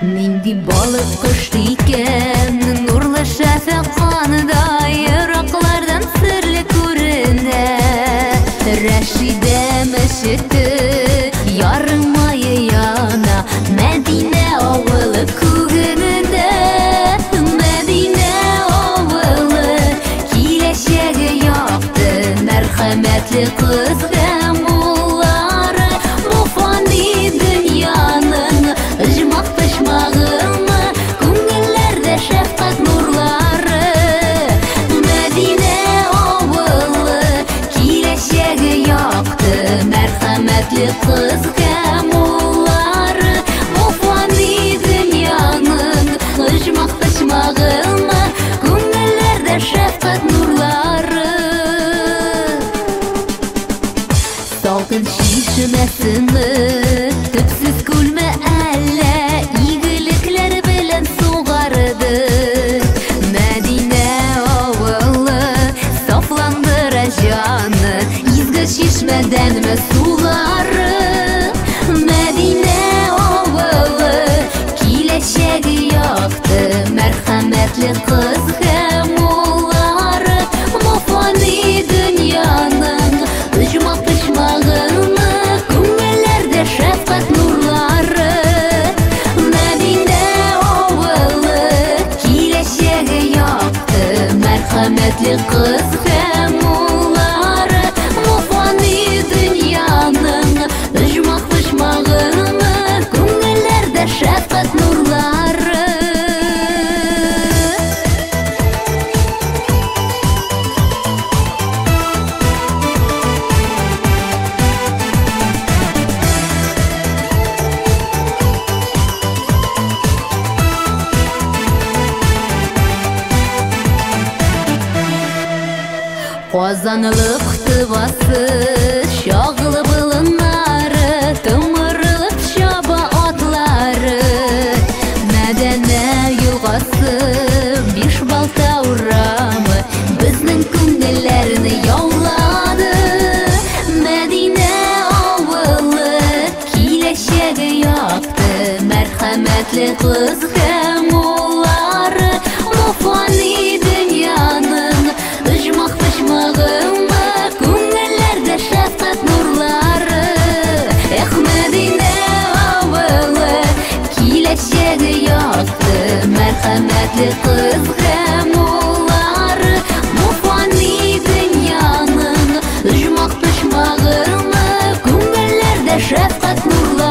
Нинди балык кошты икән, нурлы шәфәк каныда, ераклардан серле күренә. Рәшидә мәчете ярым майы яна, Мәдинә авылы күгенендә. Мәдинә авылы киләчәге якты, мәрхәмәтле кыз һәм уллары, Муфани дөньяның ыжмак тышмагына, күңелләрдә шәфкать нурлары. Мәдинә авылы киләчәге якты, мәрхәмәтле кыз һәм уллары, Муфани дөньяның ыжмак тышмагына, күңелләрдә шәфкать нурлары. Салкын чишмәсеме, төпсез күлме әллә, игелекләр белән сугарды. Мәдинә авылы сафландыра җаны, изге чишмәдән сулары. Мәдинә авылы киләчәге якты, мәрхәмәтле кыз һәм уллары, Муфани дөньяның ыжмак тышмагына, күңелләрдә шәфкать нурлары. Мәдинә авылы киләчәге якты, мәрхәмәтле кыз һәм уллары, Муфани дөньяның ыжмак тышмагына, күңелләрдә шәфкать нурлары. Казанлык тывасы, чагылы былыннары, тымырылып чаба атлары. Мәдәнә елгасы, биш балта урамы, безнең күңелләрне яулады. Мәдинә авылы киләчәге якты, мәрхәмәтле кыз һәм уллары, Муфани дөньяның ыжмак тышмагына, күңелләрдә шәфкать нурлары. Эх, Мәдинә авылы киләчәге якты, мәрхәмәтле кыз һәм уллары, Муфани дөньяның ыжмак тышмагына, күңелләрдә шәфкать нурлары.